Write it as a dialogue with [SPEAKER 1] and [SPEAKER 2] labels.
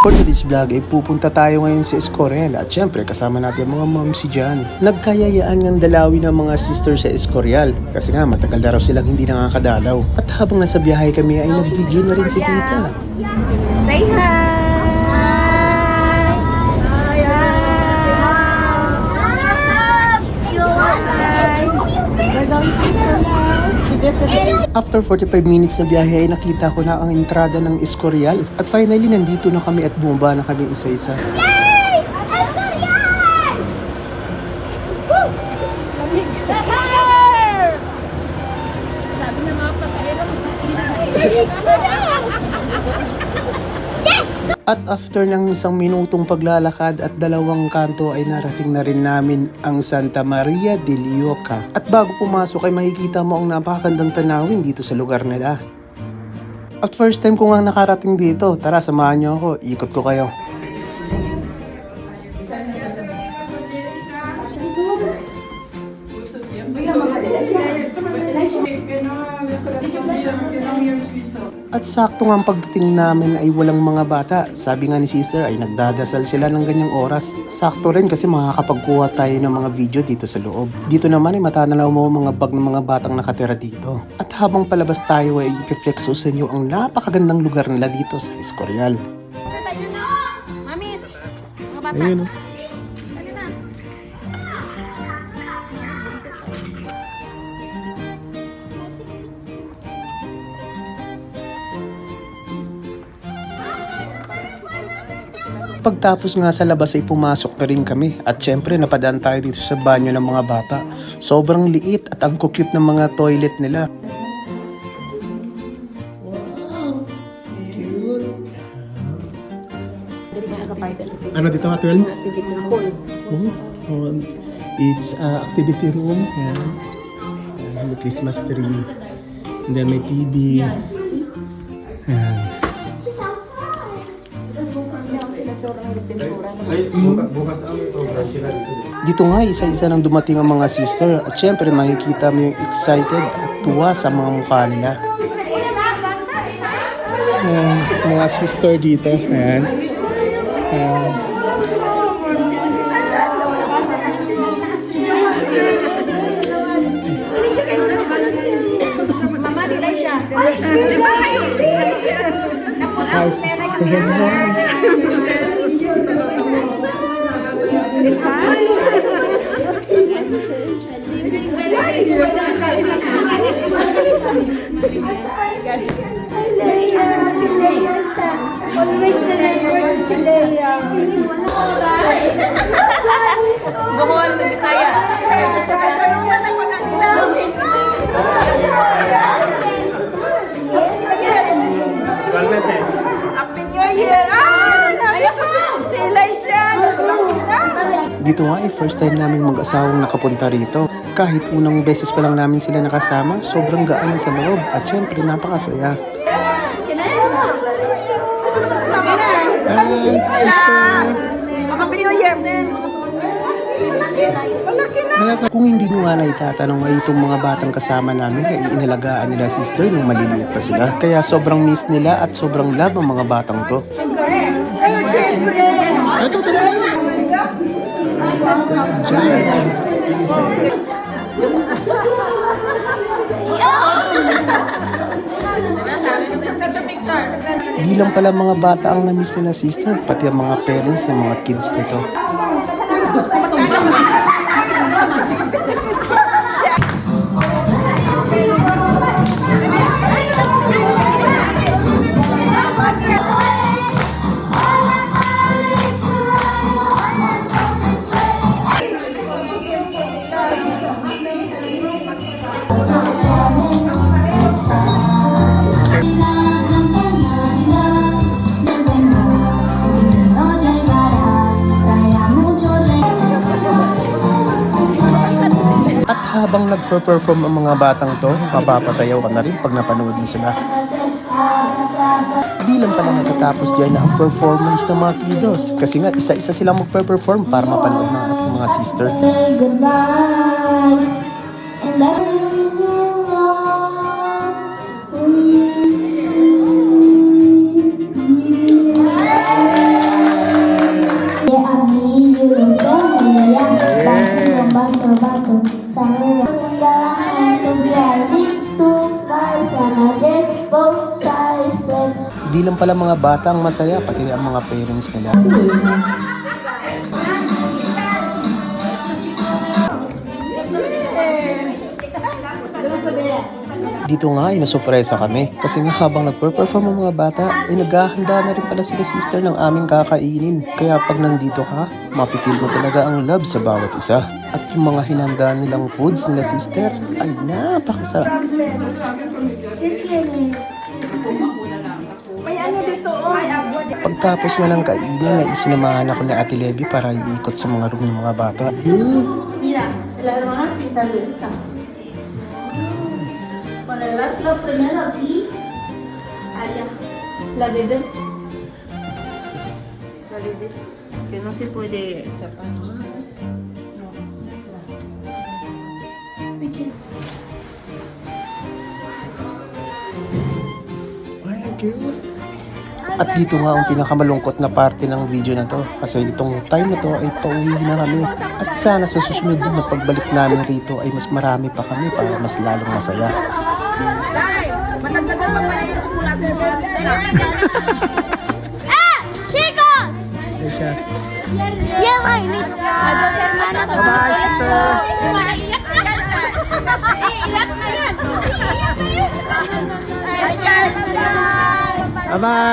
[SPEAKER 1] For today's vlog ay pupunta tayo ngayon sa Escorial at syempre kasama natin mga momsi dyan. Nagkayayaan ng dalawin ng mga sister sa Escorial kasi nga matagal na raw silang hindi nakakadalaw. At habang nasa biyahe kami ay nag-video na rin si tita.
[SPEAKER 2] Say hi! We're going to Escorial to visit it.
[SPEAKER 1] After 45 minutes na biyahe ay nakita ko na ang entrada ng Escorial. At finally nandito na kami at bumaba na kami isa-isa.
[SPEAKER 2] Yay! Escorial! Woo! Sabi ng mga pasahero,
[SPEAKER 1] At after ng isang minutong paglalakad at dalawang kanto ay narating na rin namin ang Santa Maria de Lioca. At bago pumasok ay makikita mo ang napakagandang tanawin dito sa lugar nila. At first time ko nga nakarating dito, tara samahan niyo ako, ikot ko kayo. At sakto nga ang pagdating namin ay walang mga bata. Sabi nga ni sister ay nagdadasal sila ng ganyang oras. Sakto rin kasi makakapagkuha tayo ng mga video dito sa loob. Dito naman ay matanalaw mo mga bag ng mga batang nakatira dito. At habang palabas tayo ay i-reflexo sa inyo ang napakagandang lugar nila dito sa Escorial.
[SPEAKER 2] Mamis, mga bata.
[SPEAKER 1] Ayun, oh. Pagtapos nga sa labas ay pumasok na rin kami at syempre napadaan tayo dito sa banyo ng mga bata. Sobrang liit at ang cute ng mga toilet nila. Wow! Cute! Ano dito ka, 12? Oh, it's activity room. Yan. May Christmas tree. And then may TV. Yan. Dito nga isa-isa nang dumating ang mga sister at syempre makikita mo yung excited at tuwa sa mga mukha nila. Mga sister dito. Ayan.
[SPEAKER 2] Always remember si Leia. Gumuhal ng Bisaya. Happy New Year! Ayaw ko! Pilay siya!
[SPEAKER 1] Dito nga ay first time namin mag-asawang nakapunta rito. Kahit unang beses pa lang namin sila nakasama, sobrang gaan sa loob at syempre napakasaya.
[SPEAKER 2] Happy New Year!
[SPEAKER 1] Kung hindi nyo nga na itatanong ay itong mga batang kasama namin ay inalagaan nila sister nung maliliit pa sila. Kaya sobrang miss nila at sobrang love ang mga batang to. Ito talaga. Di lang pala mga bata ang na-miss nila sister, pati ang mga parents ng mga kids nito. At habang nagpe-perform ang mga batang to, mapapasayaw ka na rin pag napanood mo sila. Di lang pala natatapos dyan na ang performance ng mga kiddos. Kasi nga isa-isa silang magpe-perform para mapanood ng ating mga sister. Di lang pala mga bata ang masaya, pati ang mga parents nila. Dito nga ay nasurpresa kami kasi nga habang nagper-perform ang mga bata ay naghahanda na rin pala sila sister ng aming kakainin. Kaya pag nandito ka, mafe-feel mo talaga ang love sa bawat isa. At yung mga hinanda nilang foods nila sister ay napakasarap. Pagtapos nga ng kainin ay isinamahan ako na Ate Levi para iikot sa mga room ng mga bata.
[SPEAKER 2] Mira, la hermana pinta de esta. Ponerlas lo primero aquí, allá. La bebé. La bebé. Que no se puede sacar.
[SPEAKER 1] At dito nga ang pinakamalungkot na parte ng video na to kasi itong time na to ay pauwi na kami. At sana sa susunod na pagbalik namin rito ay mas marami pa kami para mas lalong masaya.
[SPEAKER 2] Matagdagan pa pa yung chocolate. Ah! Chicos! Yeah, I need adios, hermana.
[SPEAKER 1] Bye-bye, sister.
[SPEAKER 2] Iyak na yan.
[SPEAKER 1] Bye-bye!